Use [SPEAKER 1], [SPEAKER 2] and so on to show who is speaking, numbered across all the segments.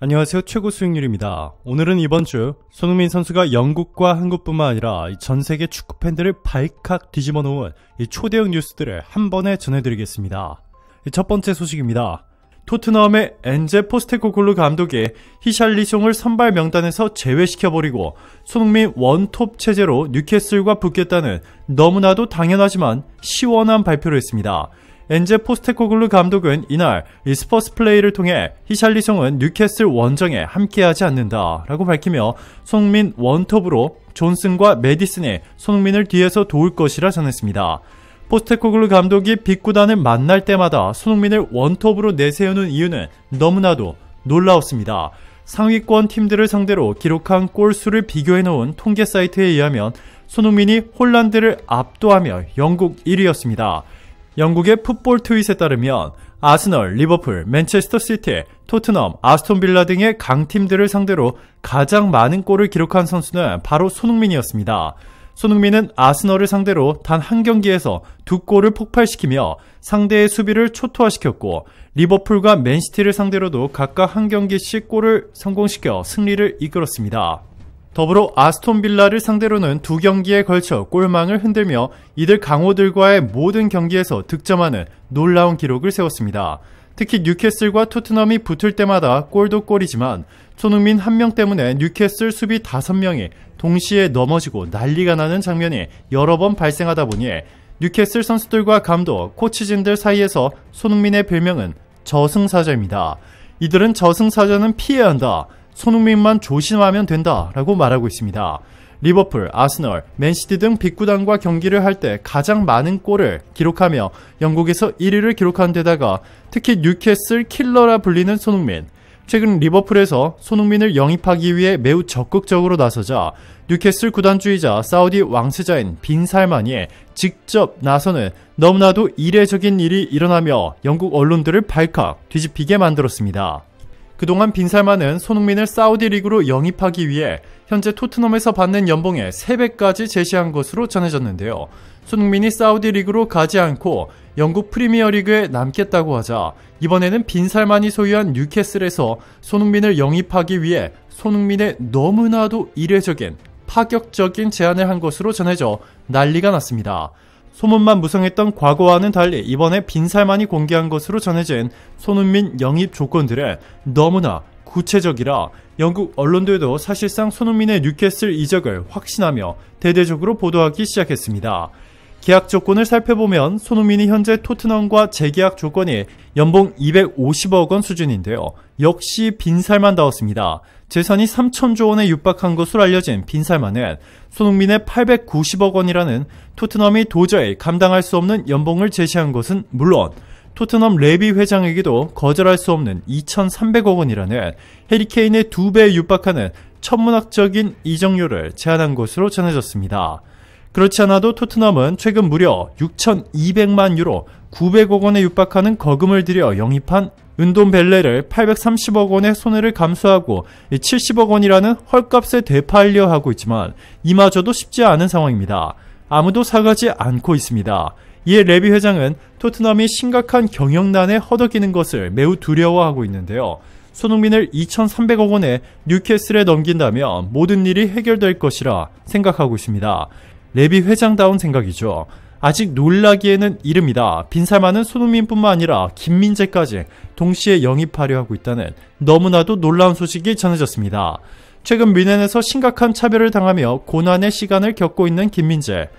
[SPEAKER 1] 안녕하세요. 최고 수익률입니다. 오늘은 이번 주 손흥민 선수가 영국과 한국뿐만 아니라 전 세계 축구 팬들을 발칵 뒤집어 놓은 이 초대형 뉴스들을 한 번에 전해드리겠습니다. 첫 번째 소식입니다. 토트넘의 엔제 포스테코글루 감독이 히샬리송을 선발 명단에서 제외시켜버리고 손흥민 원톱 체제로 뉴캐슬과 붙겠다는 너무나도 당연하지만 시원한 발표를 했습니다. 엔제 포스테코글루 감독은 이날 이 스포츠 플레이를 통해 히샬리송은 뉴캐슬 원정에 함께하지 않는다 라고 밝히며 손흥민 원톱으로 존슨과 메디슨이 손흥민을 뒤에서 도울 것이라 전했습니다. 포스테코글루 감독이 빅구단을 만날 때마다 손흥민을 원톱으로 내세우는 이유는 너무나도 놀라웠습니다. 상위권 팀들을 상대로 기록한 골수를 비교해놓은 통계 사이트에 의하면 손흥민이 홀란드를 압도하며 영국 1위였습니다. 영국의 풋볼 트윗에 따르면 아스널, 리버풀, 맨체스터 시티, 토트넘, 아스톤 빌라 등의 강팀들을 상대로 가장 많은 골을 기록한 선수는 바로 손흥민이었습니다. 손흥민은 아스널을 상대로 단 한 경기에서 2골을 폭발시키며 상대의 수비를 초토화시켰고 리버풀과 맨시티를 상대로도 각각 한 경기씩 골을 성공시켜 승리를 이끌었습니다. 더불어 아스톤 빌라를 상대로는 2경기에 걸쳐 골망을 흔들며 이들 강호들과의 모든 경기에서 득점하는 놀라운 기록을 세웠습니다. 특히 뉴캐슬과 토트넘이 붙을 때마다 골도 골이지만 손흥민 한 명 때문에 뉴캐슬 수비 5명이 동시에 넘어지고 난리가 나는 장면이 여러 번 발생하다 보니 뉴캐슬 선수들과 감독, 코치진들 사이에서 손흥민의 별명은 저승사자입니다. 이들은 저승사자는 피해야 한다. 손흥민만 조심하면 된다 라고 말하고 있습니다. 리버풀, 아스널, 맨시티 등 빅구단과 경기를 할 때 가장 많은 골을 기록하며 영국에서 1위를 기록한 데다가 특히 뉴캐슬 킬러라 불리는 손흥민. 최근 리버풀에서 손흥민을 영입하기 위해 매우 적극적으로 나서자 뉴캐슬 구단주의자 사우디 왕세자인 빈 살만이 직접 나서는 너무나도 이례적인 일이 일어나며 영국 언론들을 발칵 뒤집히게 만들었습니다. 그동안 빈살만은 손흥민을 사우디 리그로 영입하기 위해 현재 토트넘에서 받는 연봉의 3배까지 제시한 것으로 전해졌는데요. 손흥민이 사우디 리그로 가지 않고 영국 프리미어 리그에 남겠다고 하자 이번에는 빈살만이 소유한 뉴캐슬에서 손흥민을 영입하기 위해 손흥민의 너무나도 이례적인 파격적인 제안을 한 것으로 전해져 난리가 났습니다. 소문만 무성했던 과거와는 달리 이번에 빈살만이 공개한 것으로 전해진 손흥민 영입 조건들은 너무나 구체적이라 영국 언론들도 사실상 손흥민의 뉴캐슬 이적을 확신하며 대대적으로 보도하기 시작했습니다. 계약 조건을 살펴보면 손흥민이 현재 토트넘과 재계약 조건이 연봉 250억 원 수준인데요. 역시 빈살만다웠습니다. 재산이 3천조 원에 육박한 것으로 알려진 빈살만은 손흥민의 890억 원이라는 토트넘이 도저히 감당할 수 없는 연봉을 제시한 것은 물론 토트넘 레비 회장에게도 거절할 수 없는 2,300억 원이라는 해리케인의 2배에 육박하는 천문학적인 이적료를 제안한 것으로 전해졌습니다. 그렇지 않아도 토트넘은 최근 무려 6,200만 유로 900억 원에 육박하는 거금을 들여 영입한 은돔벨레를 830억 원의 손해를 감수하고 70억 원이라는 헐값에 되팔려 하고 있지만 이마저도 쉽지 않은 상황입니다. 아무도 사가지 않고 있습니다. 이에 레비 회장은 토트넘이 심각한 경영난에 허덕이는 것을 매우 두려워하고 있는데요. 손흥민을 2,300억 원에 뉴캐슬에 넘긴다면 모든 일이 해결될 것이라 생각하고 있습니다. 레비 회장다운 생각이죠. 아직 놀라기에는 이릅니다. 빈살만은 손흥민뿐만 아니라 김민재까지 동시에 영입하려 하고 있다는 너무나도 놀라운 소식이 전해졌습니다. 최근 미넨에서 심각한 차별을 당하며 고난의 시간을 겪고 있는 김민재.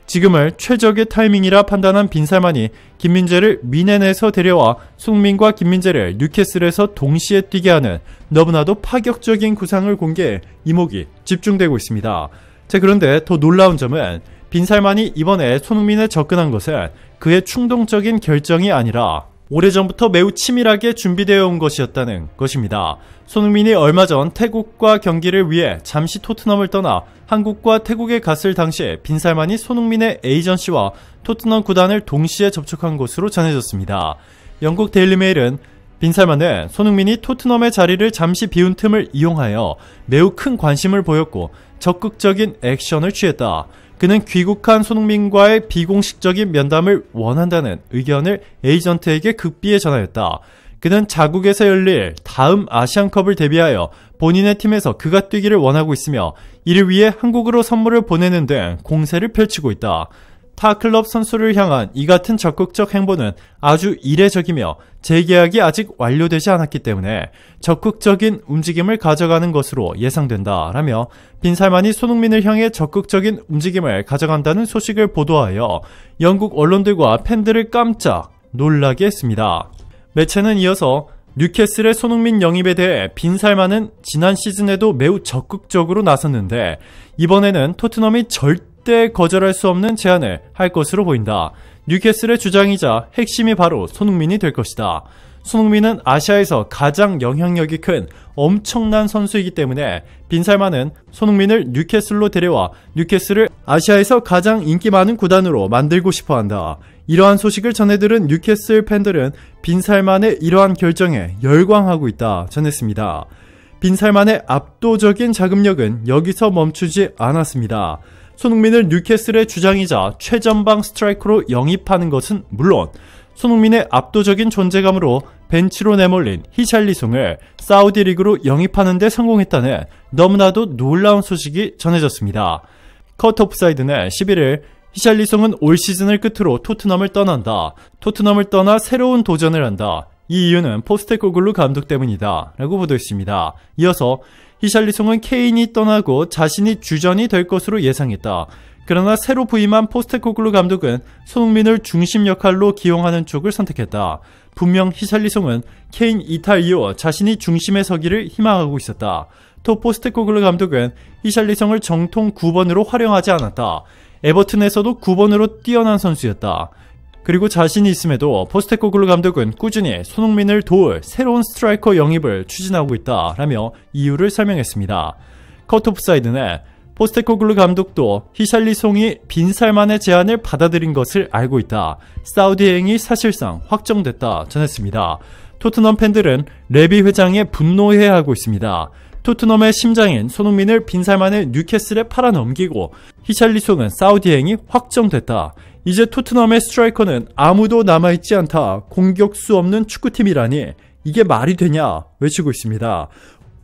[SPEAKER 1] 지금을 최적의 타이밍이라 판단한 빈살만이 김민재를 미넨에서 데려와 손흥민과 김민재를 뉴캐슬에서 동시에 뛰게 하는 너무나도 파격적인 구상을 공개해 이목이 집중되고 있습니다. 자, 그런데 더 놀라운 점은 빈살만이 이번에 손흥민에 접근한 것은 그의 충동적인 결정이 아니라 오래전부터 매우 치밀하게 준비되어 온 것이었다는 것입니다. 손흥민이 얼마 전 태국과 경기를 위해 잠시 토트넘을 떠나 한국과 태국에 갔을 당시 빈살만이 손흥민의 에이전시와 토트넘 구단을 동시에 접촉한 것으로 전해졌습니다. 영국 데일리메일은 빈살만은 손흥민이 토트넘의 자리를 잠시 비운 틈을 이용하여 매우 큰 관심을 보였고 적극적인 액션을 취했다. 그는 귀국한 손흥민과의 비공식적인 면담을 원한다는 의견을 에이전트에게 극비에 전하였다. 그는 자국에서 열릴 다음 아시안컵을 대비하여 본인의 팀에서 그가 뛰기를 원하고 있으며 이를 위해 한국으로 선물을 보내는 등 공세를 펼치고 있다. 타 클럽 선수를 향한 이 같은 적극적 행보는 아주 이례적이며 재계약이 아직 완료되지 않았기 때문에 적극적인 움직임을 가져가는 것으로 예상된다 라며 빈살만이 손흥민을 향해 적극적인 움직임을 가져간다는 소식을 보도하여 영국 언론들과 팬들을 깜짝 놀라게 했습니다. 매체는 이어서 뉴캐슬의 손흥민 영입에 대해 빈살만은 지난 시즌에도 매우 적극적으로 나섰는데 이번에는 토트넘이 절대 거절할 수 없는 제안을 할 것으로 보인다. 뉴캐슬의 주장이자 핵심이 바로 손흥민이 될 것이다. 손흥민은 아시아에서 가장 영향력이 큰 엄청난 선수이기 때문에 빈살만은 손흥민을 뉴캐슬로 데려와 뉴캐슬을 아시아에서 가장 인기 많은 구단으로 만들고 싶어한다. 이러한 소식을 전해들은 뉴캐슬 팬들은 빈살만의 이러한 결정에 열광하고 있다 전했습니다. 빈살만의 압도적인 자금력은 여기서 멈추지 않았습니다. 손흥민을 뉴캐슬의 주장이자 최전방 스트라이커로 영입하는 것은 물론 손흥민의 압도적인 존재감으로 벤치로 내몰린 히샬리송을 사우디 리그로 영입하는 데 성공했다는 너무나도 놀라운 소식이 전해졌습니다. 컷 오프사이드는 11일 히샬리송은 올 시즌을 끝으로 토트넘을 떠난다. 토트넘을 떠나 새로운 도전을 한다. 이 이유는 포스테코글루 감독 때문이다 라고 보도했습니다. 이어서 히샬리송은 케인이 떠나고 자신이 주전이 될 것으로 예상했다. 그러나 새로 부임한 포스테코글루 감독은 손흥민을 중심 역할로 기용하는 쪽을 선택했다. 분명 히샬리송은 케인 이탈 이후 자신이 중심에 서기를 희망하고 있었다. 또 포스테코글루 감독은 히샬리송을 정통 9번으로 활용하지 않았다. 에버튼에서도 9번으로 뛰어난 선수였다. 그리고 자신이 있음에도 포스테코글루 감독은 꾸준히 손흥민을 도울 새로운 스트라이커 영입을 추진하고 있다 라며 이유를 설명했습니다. 컷오프사이드는 포스테코글루 감독도 히샬리송이 빈살만의 제안을 받아들인 것을 알고 있다. 사우디 여행이 사실상 확정됐다 전했습니다. 토트넘 팬들은 레비 회장에 분노해하고 있습니다. 토트넘의 심장인 손흥민을 빈살만의 뉴캐슬에 팔아넘기고 히샬리송은 사우디 여행이 확정됐다. 이제 토트넘의 스트라이커는 아무도 남아있지 않다. 공격수 없는 축구팀이라니 이게 말이 되냐 외치고 있습니다.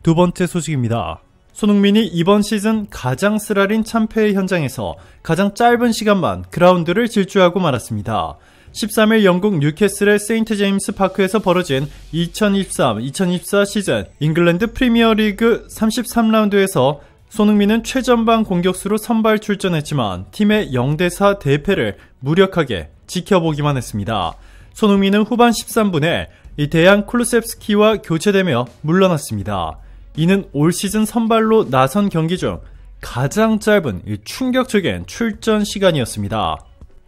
[SPEAKER 1] 두 번째 소식입니다. 손흥민이 이번 시즌 가장 쓰라린 참패의 현장에서 가장 짧은 시간만 그라운드를 질주하고 말았습니다. 13일 영국 뉴캐슬의 세인트 제임스 파크에서 벌어진 2023-2024 시즌 잉글랜드 프리미어리그 33라운드에서 손흥민은 최전방 공격수로 선발 출전했지만 팀의 0대4 대패를 무력하게 지켜보기만 했습니다. 손흥민은 후반 13분에 대안 쿨루셉스키와 교체되며 물러났습니다. 이는 올 시즌 선발로 나선 경기 중 가장 짧은 충격적인 출전 시간이었습니다.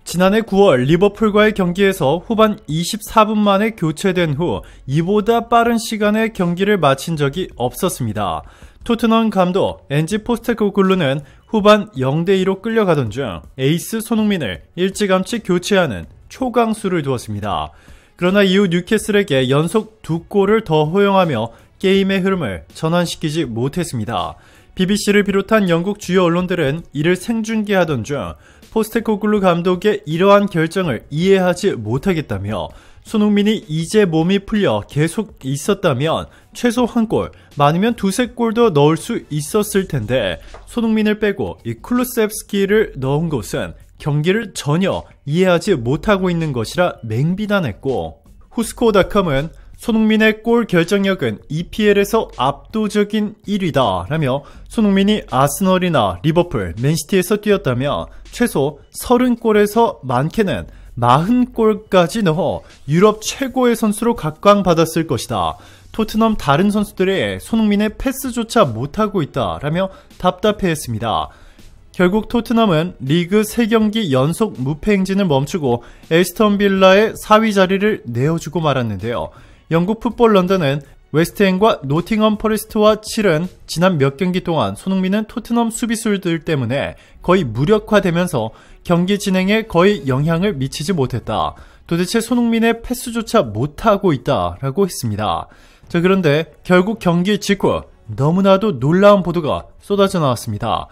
[SPEAKER 1] 지난해 9월 리버풀과의 경기에서 후반 24분 만에 교체된 후 이보다 빠른 시간에 경기를 마친 적이 없었습니다. 토트넘 감독 엔지 포스테코글루는 후반 0대2로 끌려가던 중 에이스 손흥민을 일찌감치 교체하는 초강수를 두었습니다. 그러나 이후 뉴캐슬에게 연속 2골을 더 허용하며 게임의 흐름을 전환시키지 못했습니다. BBC를 비롯한 영국 주요 언론들은 이를 생중계하던 중 포스테코글루 감독의 이러한 결정을 이해하지 못하겠다며 손흥민이 이제 몸이 풀려 계속 있었다면 최소 한 골, 많으면 두세 골도 넣을 수 있었을 텐데 손흥민을 빼고 이 쿨루셉스키를 넣은 것은 경기를 전혀 이해하지 못하고 있는 것이라 맹비난했고 후스코닷컴은 손흥민의 골 결정력은 EPL에서 압도적인 1위다 라며 손흥민이 아스널이나 리버풀, 맨시티에서 뛰었다면 최소 30골에서 많게는 40골까지 넣어 유럽 최고의 선수로 각광받았을 것이다. 토트넘 다른 선수들의 손흥민의 패스조차 못하고 있다 라며 답답해했습니다. 결국 토트넘은 리그 3경기 연속 무패 행진을 멈추고 에스턴 빌라의 4위 자리를 내어주고 말았는데요. 영국 풋볼 런던은 웨스트햄과 노팅엄 포레스트와 치른 지난 몇 경기 동안 손흥민은 토트넘 수비수들 때문에 거의 무력화되면서 경기 진행에 거의 영향을 미치지 못했다. 도대체 손흥민의 패스조차 못하고 있다라고 했습니다. 자, 그런데 결국 경기 직후 너무나도 놀라운 보도가 쏟아져 나왔습니다.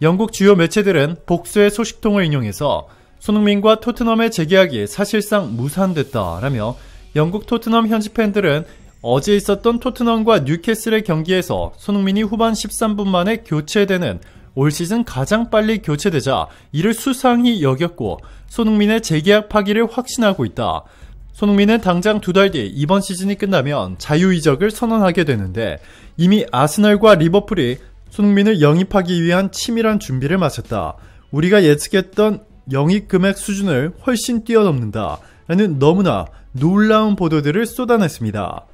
[SPEAKER 1] 영국 주요 매체들은 복수의 소식통을 인용해서 손흥민과 토트넘의 재계약이 사실상 무산됐다라며 영국 토트넘 현지 팬들은 어제 있었던 토트넘과 뉴캐슬의 경기에서 손흥민이 후반 13분 만에 교체되는 올 시즌 가장 빨리 교체되자 이를 수상히 여겼고 손흥민의 재계약 파기를 확신하고 있다. 손흥민은 당장 2달 뒤 이번 시즌이 끝나면 자유이적을 선언하게 되는데 이미 아스널과 리버풀이 손흥민을 영입하기 위한 치밀한 준비를 마쳤다. 우리가 예측했던 영입 금액 수준을 훨씬 뛰어넘는다 라는 너무나 놀라운 보도들을 쏟아냈습니다.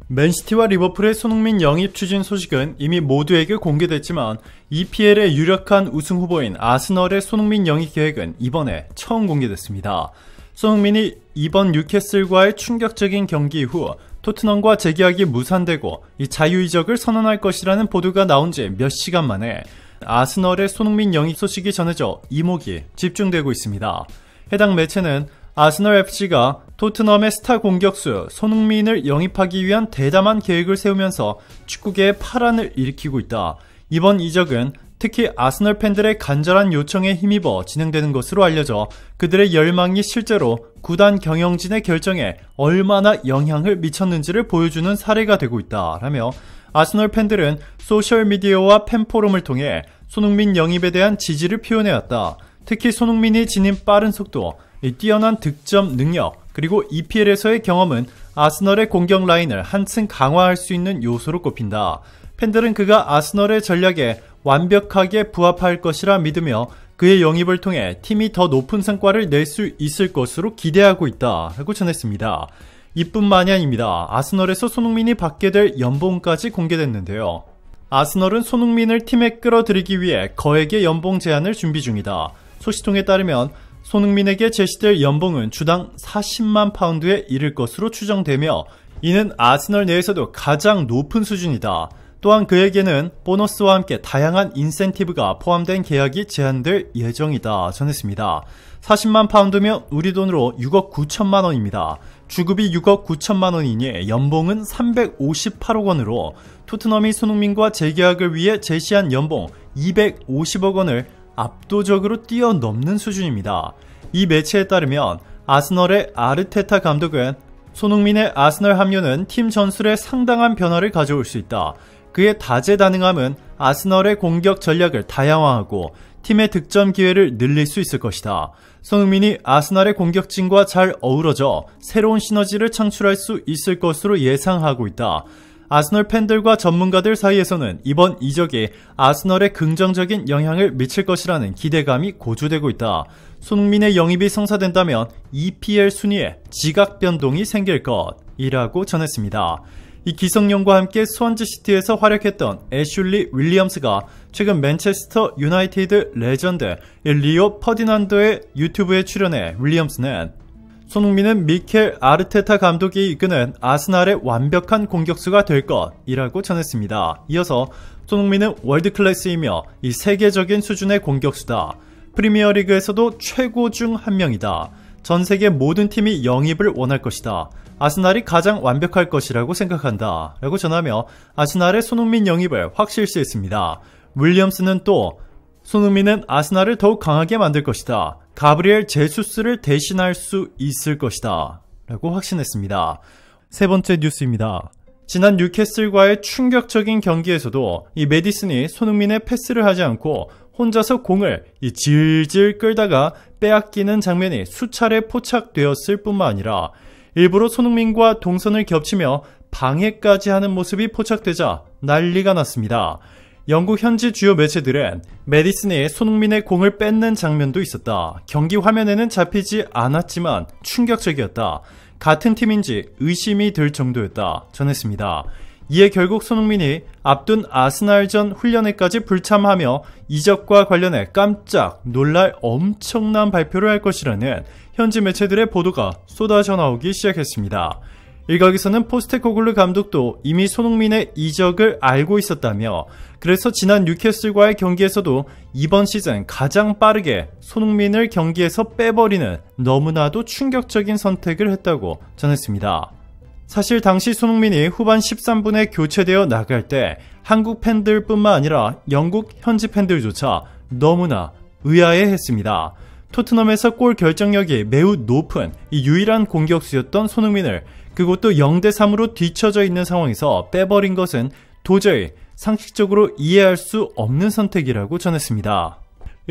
[SPEAKER 1] 맨시티와 리버풀의 손흥민 영입 추진 소식은 이미 모두에게 공개됐지만 EPL의 유력한 우승 후보인 아스널의 손흥민 영입 계획은 이번에 처음 공개됐습니다. 손흥민이 이번 뉴캐슬과의 충격적인 경기 이후 토트넘과 재계약이 무산되고 이 자유이적을 선언할 것이라는 보도가 나온 지 몇 시간 만에 아스널의 손흥민 영입 소식이 전해져 이목이 집중되고 있습니다. 해당 매체는 아스널 FC가 토트넘의 스타 공격수 손흥민을 영입하기 위한 대담한 계획을 세우면서 축구계의 파란을 일으키고 있다. 이번 이적은 특히 아스널 팬들의 간절한 요청에 힘입어 진행되는 것으로 알려져 그들의 열망이 실제로 구단 경영진의 결정에 얼마나 영향을 미쳤는지를 보여주는 사례가 되고 있다 라며 아스널 팬들은 소셜미디어와 팬포럼을 통해 손흥민 영입에 대한 지지를 표현해왔다. 특히 손흥민이 지닌 빠른 속도, 뛰어난 득점 능력, 그리고 EPL에서의 경험은 아스널의 공격 라인을 한층 강화할 수 있는 요소로 꼽힌다. 팬들은 그가 아스널의 전략에 완벽하게 부합할 것이라 믿으며 그의 영입을 통해 팀이 더 높은 성과를 낼 수 있을 것으로 기대하고 있다 라고 전했습니다. 이뿐만이 아닙니다. 아스널에서 손흥민이 받게 될 연봉까지 공개됐는데요. 아스널은 손흥민을 팀에 끌어들이기 위해 거액의 연봉 제한을 준비 중이다. 소식통에 따르면 손흥민에게 제시될 연봉은 주당 40만 파운드에 이를 것으로 추정되며 이는 아스널 내에서도 가장 높은 수준이다. 또한 그에게는 보너스와 함께 다양한 인센티브가 포함된 계약이 제한될 예정이다 전했습니다. 40만 파운드면 우리 돈으로 6억 9천만 원입니다. 주급이 6억 9천만 원이니 연봉은 358억 원으로 토트넘이 손흥민과 재계약을 위해 제시한 연봉 250억 원을 압도적으로 뛰어넘는 수준입니다. 이 매체에 따르면 아스널의 아르테타 감독은 손흥민의 아스널 합류는 팀 전술에 상당한 변화를 가져올 수 있다. 그의 다재다능함은 아스널의 공격 전략을 다양화하고 팀의 득점 기회를 늘릴 수 있을 것이다. 손흥민이 아스널의 공격진과 잘 어우러져 새로운 시너지를 창출할 수 있을 것으로 예상하고 있다. 아스널 팬들과 전문가들 사이에서는 이번 이적이 아스널에 긍정적인 영향을 미칠 것이라는 기대감이 고조되고 있다. 손흥민의 영입이 성사된다면 EPL 순위에 지각 변동이 생길 것이라고 전했습니다. 이 기성용과 함께 스완지시티에서 활약했던 애슐리 윌리엄스가 최근 맨체스터 유나이티드 레전드 리오 퍼디난도의 유튜브에 출연해 윌리엄스는 손흥민은 미켈 아르테타 감독이 이끄는 아스날의 완벽한 공격수가 될 것이라고 전했습니다. 이어서 손흥민은 월드클래스이며 이 세계적인 수준의 공격수다. 프리미어리그에서도 최고 중 한 명이다. 전 세계 모든 팀이 영입을 원할 것이다. 아스날이 가장 완벽할 것이라고 생각한다 라고 전하며 아스날의 손흥민 영입을 확실시했습니다. 윌리엄스는 또 손흥민은 아스날을 더욱 강하게 만들 것이다. 가브리엘 제수스를 대신할 수 있을 것이다 라고 확신했습니다. 세 번째 뉴스입니다. 지난 뉴캐슬과의 충격적인 경기에서도 이 메디슨이 손흥민의 패스를 하지 않고 혼자서 공을 질질 끌다가 빼앗기는 장면이 수차례 포착되었을 뿐만 아니라 일부러 손흥민과 동선을 겹치며 방해까지 하는 모습이 포착되자 난리가 났습니다. 영국 현지 주요 매체들은 메디슨이 손흥민의 공을 뺏는 장면도 있었다. 경기 화면에는 잡히지 않았지만 충격적이었다. 같은 팀인지 의심이 들 정도였다 전했습니다. 이에 결국 손흥민이 앞둔 아스날전 훈련회까지 불참하며 이적과 관련해 깜짝 놀랄 엄청난 발표를 할 것이라는 현지 매체들의 보도가 쏟아져 나오기 시작했습니다. 일각에서는 포스테코글루 감독도 이미 손흥민의 이적을 알고 있었다며 그래서 지난 뉴캐슬과의 경기에서도 이번 시즌 가장 빠르게 손흥민을 경기에서 빼버리는 너무나도 충격적인 선택을 했다고 전했습니다. 사실 당시 손흥민이 후반 13분에 교체되어 나갈 때 한국 팬들뿐만 아니라 영국 현지 팬들조차 너무나 의아해했습니다. 토트넘에서 골 결정력이 매우 높은 이 유일한 공격수였던 손흥민을 그것도 0대3으로 뒤처져 있는 상황에서 빼버린 것은 도저히 상식적으로 이해할 수 없는 선택이라고 전했습니다.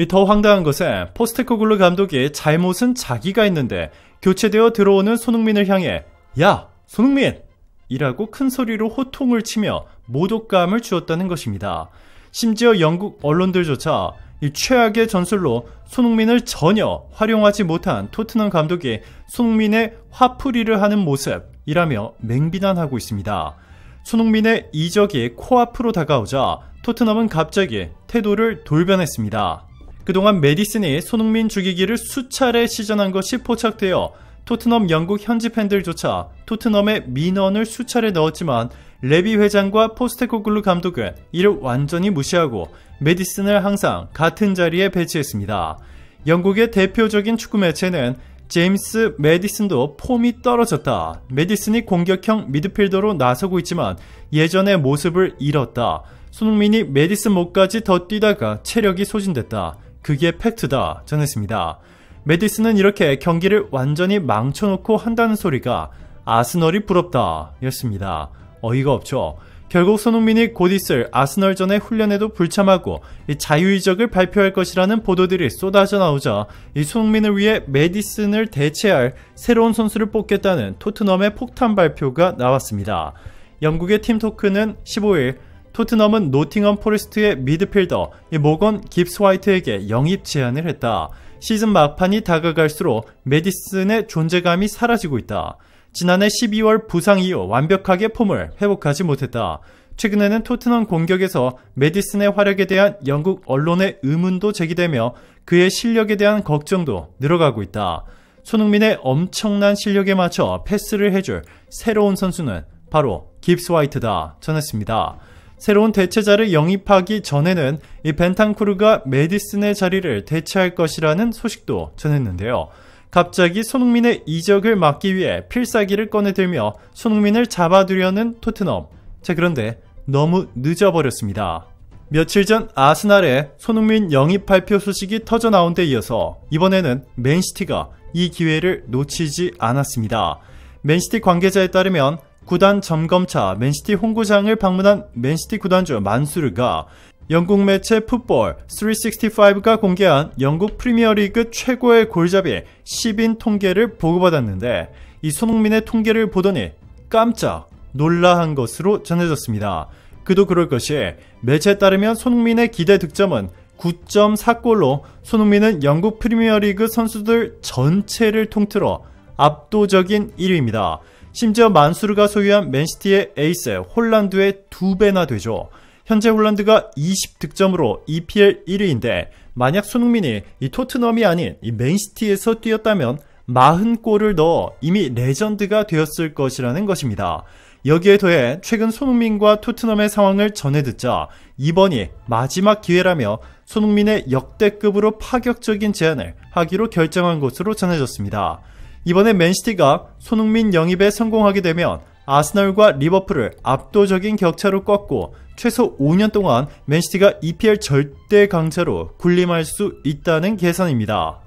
[SPEAKER 1] 더 황당한 것은 포스테코글루 감독이 잘못은 자기가 했는데 교체되어 들어오는 손흥민을 향해 야 손흥민! 이라고 큰 소리로 호통을 치며 모독감을 주었다는 것입니다. 심지어 영국 언론들조차 이 최악의 전술로 손흥민을 전혀 활용하지 못한 토트넘 감독이 손흥민의 화풀이를 하는 모습이라며 맹비난하고 있습니다. 손흥민의 이적이 코앞으로 다가오자 토트넘은 갑자기 태도를 돌변했습니다. 그동안 메디슨이 손흥민 죽이기를 수차례 시전한 것이 포착되어 토트넘 영국 현지 팬들조차 토트넘의 민원을 수차례 넣었지만 레비 회장과 포스테코글루 감독은 이를 완전히 무시하고 메디슨을 항상 같은 자리에 배치했습니다. 영국의 대표적인 축구 매체는 제임스 메디슨도 폼이 떨어졌다. 메디슨이 공격형 미드필더로 나서고 있지만 예전의 모습을 잃었다. 손흥민이 메디슨 목까지 더 뛰다가 체력이 소진됐다. 그게 팩트다 전했습니다. 메디슨은 이렇게 경기를 완전히 망쳐놓고 한다는 소리가 아스널이 부럽다 였습니다. 어이가 없죠. 결국 손흥민이 곧 있을 아스널전의 훈련에도 불참하고 자유이적을 발표할 것이라는 보도들이 쏟아져 나오자 이 손흥민을 위해 메디슨을 대체할 새로운 선수를 뽑겠다는 토트넘의 폭탄 발표가 나왔습니다. 영국의 팀토크는 15일 토트넘은 노팅엄 포레스트의 미드필더 모건 깁스 화이트에게 영입 제안을 했다. 시즌 막판이 다가갈수록 메디슨의 존재감이 사라지고 있다. 지난해 12월 부상 이후 완벽하게 폼을 회복하지 못했다. 최근에는 토트넘 공격에서 메디슨의 활약에 대한 영국 언론의 의문도 제기되며 그의 실력에 대한 걱정도 늘어가고 있다. 손흥민의 엄청난 실력에 맞춰 패스를 해줄 새로운 선수는 바로 깁스 화이트다 전했습니다. 새로운 대체자를 영입하기 전에는 이 벤탄쿠르가 메디슨의 자리를 대체할 것이라는 소식도 전했는데요. 갑자기 손흥민의 이적을 막기 위해 필살기를 꺼내들며 손흥민을 잡아두려는 토트넘. 자, 그런데 너무 늦어버렸습니다. 며칠 전 아스날의 손흥민 영입 발표 소식이 터져 나온 데 이어서 이번에는 맨시티가 이 기회를 놓치지 않았습니다. 맨시티 관계자에 따르면 구단 점검차 맨시티 홍구장을 방문한 맨시티 구단주 만수르가 영국 매체 풋볼 365가 공개한 영국 프리미어리그 최고의 골잡이 10인 통계를 보고받았는데 이 손흥민의 통계를 보더니 깜짝 놀라한 것으로 전해졌습니다. 그도 그럴 것이 매체에 따르면 손흥민의 기대 득점은 9.4골로 손흥민은 영국 프리미어리그 선수들 전체를 통틀어 압도적인 1위입니다. 심지어 만수르가 소유한 맨시티의 에이스 홀란드의 2배나 되죠. 현재 홀란드가 20득점으로 EPL 1위인데 만약 손흥민이 이 토트넘이 아닌 이 맨시티에서 뛰었다면 40골을 넣어 이미 레전드가 되었을 것이라는 것입니다. 여기에 더해 최근 손흥민과 토트넘의 상황을 전해 듣자 이번이 마지막 기회라며 손흥민의 역대급으로 파격적인 제안을 하기로 결정한 것으로 전해졌습니다. 이번에 맨시티가 손흥민 영입에 성공하게 되면 아스널과 리버풀을 압도적인 격차로 꺾고 최소 5년 동안 맨시티가 EPL 절대 강자로 군림할 수 있다는 계산입니다.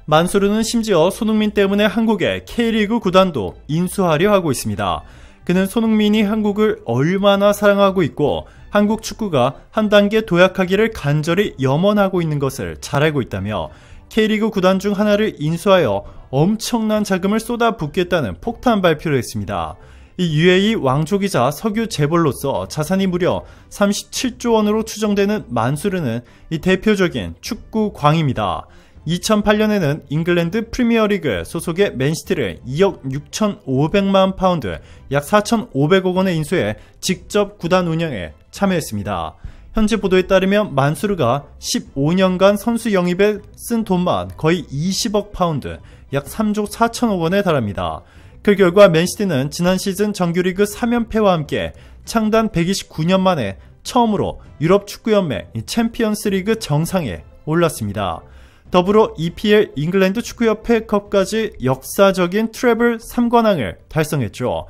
[SPEAKER 1] 만수르는 심지어 손흥민 때문에 한국의 K리그 구단도 인수하려 하고 있습니다. 그는 손흥민이 한국을 얼마나 사랑하고 있고 한국 축구가 한 단계 도약하기를 간절히 염원하고 있는 것을 잘 알고 있다며 K리그 구단 중 하나를 인수하여 엄청난 자금을 쏟아붓겠다는 폭탄 발표를 했습니다. 이 UAE 왕족이자 석유 재벌로서 자산이 무려 37조 원으로 추정되는 만수르는 이 대표적인 축구 광입니다. 2008년에는 잉글랜드 프리미어리그 소속의 맨시티를 2억 6,500만 파운드, 약 4,500억 원에 인수해 직접 구단 운영에 참여했습니다. 현재 보도에 따르면 만수르가 15년간 선수 영입에 쓴 돈만 거의 20억 파운드, 약 3조 4천억 원에 달합니다. 그 결과 맨시티는 지난 시즌 정규리그 3연패와 함께 창단 129년 만에 처음으로 유럽 축구연맹 챔피언스리그 정상에 올랐습니다. 더불어 EPL 잉글랜드 축구협회컵까지 역사적인 트래블 3관왕을 달성했죠.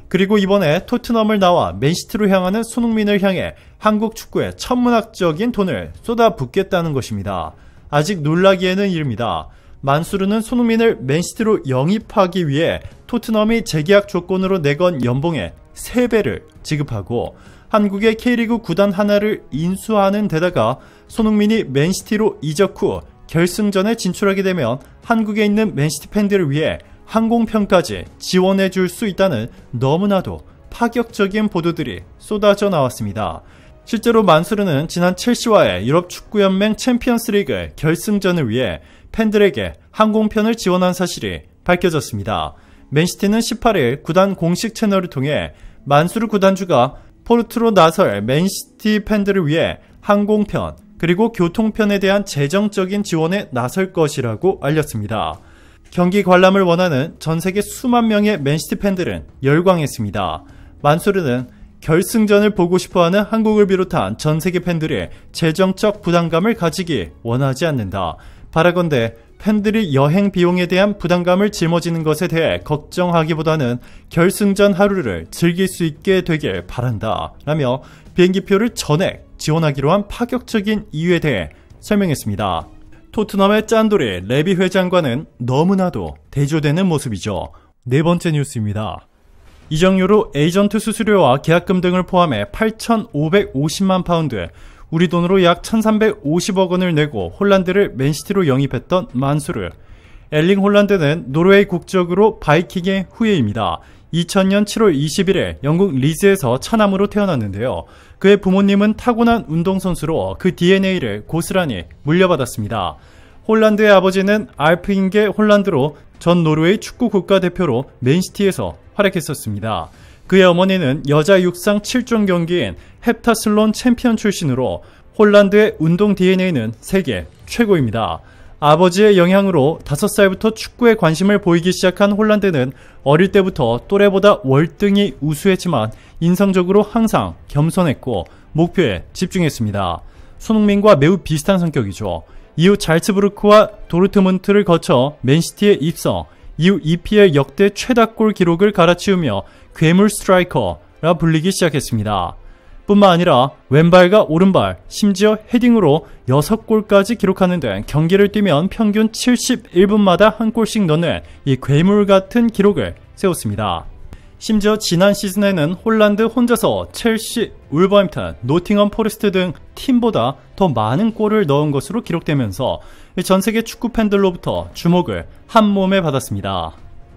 [SPEAKER 1] 그리고 이번에 토트넘을 나와 맨시티로 향하는 손흥민을 향해 한국 축구에 천문학적인 돈을 쏟아붓겠다는 것입니다. 아직 놀라기에는 이릅니다. 만수르는 손흥민을 맨시티로 영입하기 위해 토트넘이 재계약 조건으로 내건 연봉의 3배를 지급하고 한국의 K리그 구단 하나를 인수하는 데다가 손흥민이 맨시티로 이적 후 결승전에 진출하게 되면 한국에 있는 맨시티 팬들을 위해 항공편까지 지원해 줄 수 있다는 너무나도 파격적인 보도들이 쏟아져 나왔습니다. 실제로 만수르는 지난 첼시와의 유럽 축구연맹 챔피언스리그 결승전을 위해 팬들에게 항공편을 지원한 사실이 밝혀졌습니다. 맨시티는 18일 구단 공식 채널을 통해 만수르 구단주가 포르투로 나설 맨시티 팬들을 위해 항공편 그리고 교통편에 대한 재정적인 지원에 나설 것이라고 알렸습니다. 경기 관람을 원하는 전 세계 수만 명의 맨시티 팬들은 열광했습니다. 만수르는 결승전을 보고 싶어하는 한국을 비롯한 전 세계 팬들의 재정적 부담감을 가지기 원하지 않는다. 바라건대 팬들이 여행 비용에 대한 부담감을 짊어지는 것에 대해 걱정하기보다는 결승전 하루를 즐길 수 있게 되길 바란다 라며 비행기표를 전액 지원하기로 한 파격적인 이유에 대해 설명했습니다. 토트넘의 짠돌이 레비 회장과는 너무나도 대조되는 모습이죠. 네 번째 뉴스입니다. 이적료로 에이전트 수수료와 계약금 등을 포함해 8,550만 파운드, 우리 돈으로 약 1,350억 원을 내고 홀란드를 맨시티로 영입했던 만수르. 엘링 홀란드는 노르웨이 국적으로 바이킹의 후예입니다. 2000년 7월 20일에 영국 리즈에서 차남으로 태어났는데요. 그의 부모님은 타고난 운동선수로 그 DNA를 고스란히 물려받았습니다. 홀란드의 아버지는 알프인게 홀란드로 전 노르웨이 축구 국가대표로 맨시티에서 활약했었습니다. 그의 어머니는 여자 육상 7종 경기인 헵타슬론 챔피언 출신으로 홀란드의 운동 DNA는 세계 최고입니다. 아버지의 영향으로 5살부터 축구에 관심을 보이기 시작한 홀란드는 어릴 때부터 또래보다 월등히 우수했지만 인성적으로 항상 겸손했고 목표에 집중했습니다. 손흥민과 매우 비슷한 성격이죠. 이후 잘츠부르크와 도르트문트를 거쳐 맨시티에 입성, 이후 EPL 역대 최다골 기록을 갈아치우며 괴물 스트라이커라 불리기 시작했습니다. 뿐만 아니라 왼발과 오른발, 심지어 헤딩으로 6골까지 기록하는 등 경기를 뛰면 평균 71분마다 한 골씩 넣는 이 괴물 같은 기록을 세웠습니다. 심지어 지난 시즌에는 홀란드 혼자서 첼시, 울버햄튼, 노팅엄 포레스트 등 팀보다 더 많은 골을 넣은 것으로 기록되면서 전세계 축구 팬들로부터 주목을 한몸에 받았습니다.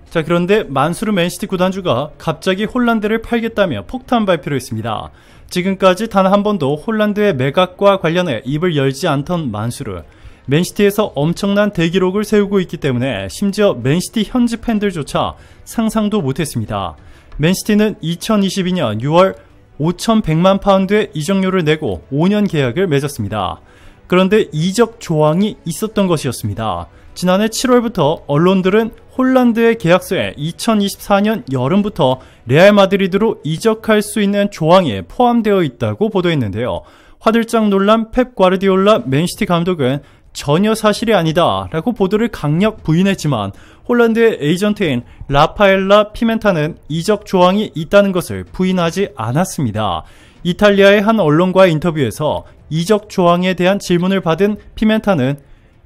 [SPEAKER 1] 자, 그런데 만수르 맨시티 구단주가 갑자기 홀란드를 팔겠다며 폭탄 발표를 했습니다. 지금까지 단 한 번도 홀란드의 매각과 관련해 입을 열지 않던 만수르. 맨시티에서 엄청난 대기록을 세우고 있기 때문에 심지어 맨시티 현지 팬들조차 상상도 못했습니다. 맨시티는 2022년 6월 5,100만 파운드의 이적료를 내고 5년 계약을 맺었습니다. 그런데 이적 조항이 있었던 것이었습니다. 지난해 7월부터 언론들은 홀란드의 계약서에 2024년 여름부터 레알 마드리드로 이적할 수 있는 조항이 포함되어 있다고 보도했는데요. 화들짝 놀란 펩 과르디올라 맨시티 감독은 전혀 사실이 아니다 라고 보도를 강력 부인했지만 홀란드의 에이전트인 라파엘라 피멘타는 이적 조항이 있다는 것을 부인하지 않았습니다. 이탈리아의 한 언론과의 인터뷰에서 이적 조항에 대한 질문을 받은 피멘타는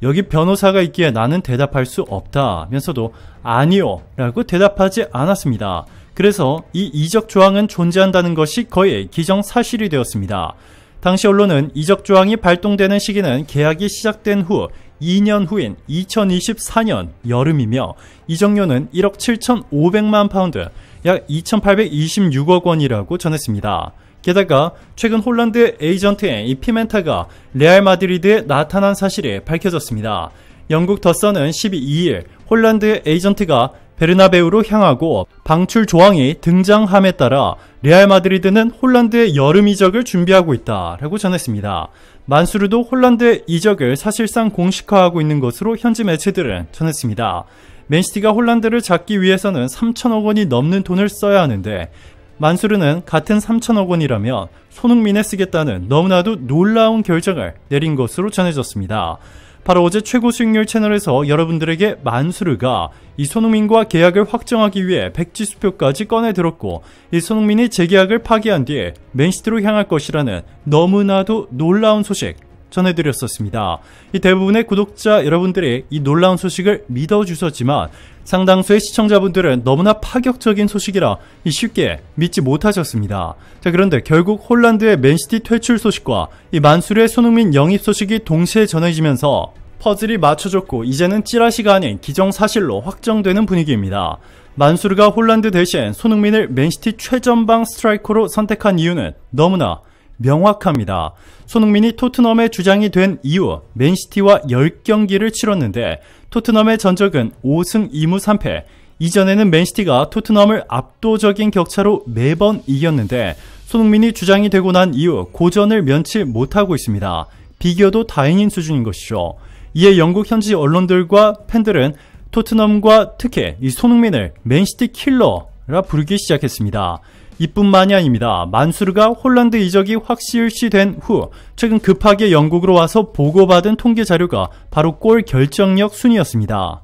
[SPEAKER 1] 여기 변호사가 있기에 나는 대답할 수 없다면서도 아니요 라고 대답하지 않았습니다. 그래서 이 이적 조항은 존재한다는 것이 거의 기정사실이 되었습니다. 당시 언론은 이적 조항이 발동되는 시기는 계약이 시작된 후 2년 후인 2024년 여름이며 이적료는 1억 7,500만 파운드, 약 2,826억 원이라고 전했습니다. 게다가 최근 홀란드 에이전트인 이 피멘타가 레알 마드리드에 나타난 사실이 밝혀졌습니다. 영국 더선은 12일 홀란드의 에이전트가 베르나베우로 향하고 방출 조항이 등장함에 따라 레알 마드리드는 홀란드의 여름 이적을 준비하고 있다라고 전했습니다. 만수르도 홀란드의 이적을 사실상 공식화하고 있는 것으로 현지 매체들은 전했습니다. 맨시티가 홀란드를 잡기 위해서는 3천억 원이 넘는 돈을 써야 하는데 만수르는 같은 3천억 원이라면 손흥민에 쓰겠다는 너무나도 놀라운 결정을 내린 것으로 전해졌습니다. 바로 어제 최고 수익률 채널에서 여러분들에게 만수르가 이 손흥민과 계약을 확정하기 위해 백지수표까지 꺼내들었고 이 손흥민이 재계약을 파기한 뒤에 맨시티로 향할 것이라는 너무나도 놀라운 소식 전해드렸었습니다. 이 대부분의 구독자 여러분들이 이 놀라운 소식을 믿어주셨지만 상당수의 시청자분들은 너무나 파격적인 소식이라 쉽게 믿지 못하셨습니다. 자, 그런데 결국 홀란드의 맨시티 퇴출 소식과 이 만수르의 손흥민 영입 소식이 동시에 전해지면서 퍼즐이 맞춰졌고 이제는 찌라시가 아닌 기정사실로 확정되는 분위기입니다. 만수르가 홀란드 대신 손흥민을 맨시티 최전방 스트라이커로 선택한 이유는 너무나 명확합니다. 손흥민이 토트넘의 주장이 된 이후 맨시티와 10경기를 치렀는데 토트넘의 전적은 5승 2무 3패. 이전에는 맨시티가 토트넘을 압도적인 격차로 매번 이겼는데 손흥민이 주장이 되고 난 이후 고전을 면치 못하고 있습니다. 비교도 다행인 수준인 것이죠. 이에 영국 현지 언론들과 팬들은 토트넘과 특히 이 손흥민을 맨시티 킬러라 부르기 시작했습니다. 이뿐만이 아닙니다. 만수르가 홀란드 이적이 확실시된 후 최근 급하게 영국으로 와서 보고받은 통계 자료가 바로 골 결정력 순이었습니다.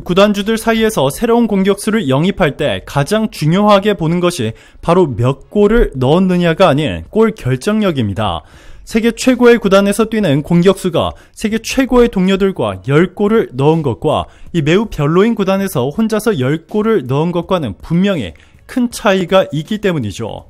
[SPEAKER 1] 구단주들 사이에서 새로운 공격수를 영입할 때 가장 중요하게 보는 것이 바로 몇 골을 넣었느냐가 아닌 골 결정력입니다. 세계 최고의 구단에서 뛰는 공격수가 세계 최고의 동료들과 10골을 넣은 것과 이 매우 별로인 구단에서 혼자서 10골을 넣은 것과는 분명히 큰 차이가 있기 때문이죠.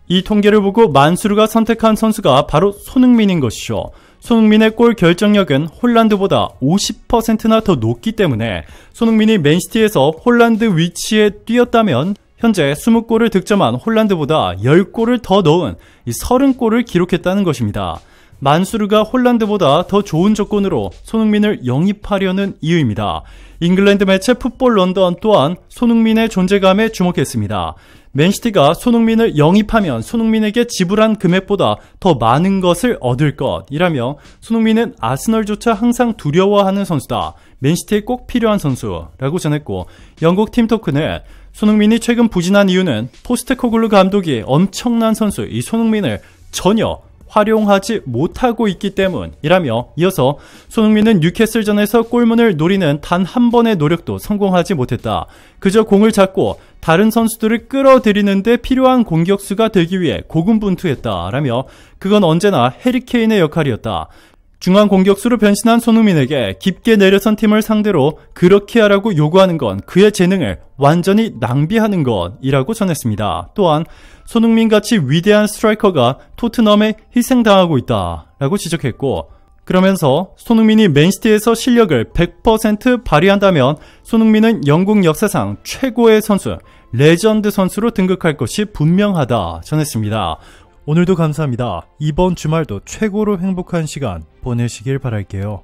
[SPEAKER 1] 이 통계를 보고 만수르가 선택한 선수가 바로 손흥민인 것이죠. 손흥민의 골 결정력은 홀란드보다 50%나 더 높기 때문에 손흥민이 맨시티에서 홀란드 위치에 뛰었다면 현재 20골을 득점한 홀란드보다 10골을 더 넣은 30골을 기록했다는 것입니다. 만수르가 홀란드보다 더 좋은 조건으로 손흥민을 영입하려는 이유입니다. 잉글랜드 매체 풋볼 런던 또한 손흥민의 존재감에 주목했습니다. 맨시티가 손흥민을 영입하면 손흥민에게 지불한 금액보다 더 많은 것을 얻을 것이라며 손흥민은 아스널조차 항상 두려워하는 선수다. 맨시티에 꼭 필요한 선수라고 전했고 영국 팀토크는 손흥민이 최근 부진한 이유는 포스테코글루 감독이 엄청난 선수 이 손흥민을 전혀 활용하지 못하고 있기 때문이라며 이어서 손흥민은 뉴캐슬전에서 골문을 노리는 단 한 번의 노력도 성공하지 못했다. 그저 공을 잡고 다른 선수들을 끌어들이는 데 필요한 공격수가 되기 위해 고군분투했다. 라며 그건 언제나 해리 케인의 역할이었다. 중앙 공격수로 변신한 손흥민에게 깊게 내려선 팀을 상대로 그렇게 하라고 요구하는 건 그의 재능을 완전히 낭비하는 것이라고 전했습니다. 또한 손흥민같이 위대한 스트라이커가 토트넘에 희생당하고 있다라고 지적했고 그러면서 손흥민이 맨시티에서 실력을 100% 발휘한다면 손흥민은 영국 역사상 최고의 선수, 레전드 선수로 등극할 것이 분명하다 전했습니다. 오늘도 감사합니다. 이번 주말도 최고로 행복한 시간 보내시길 바랄게요.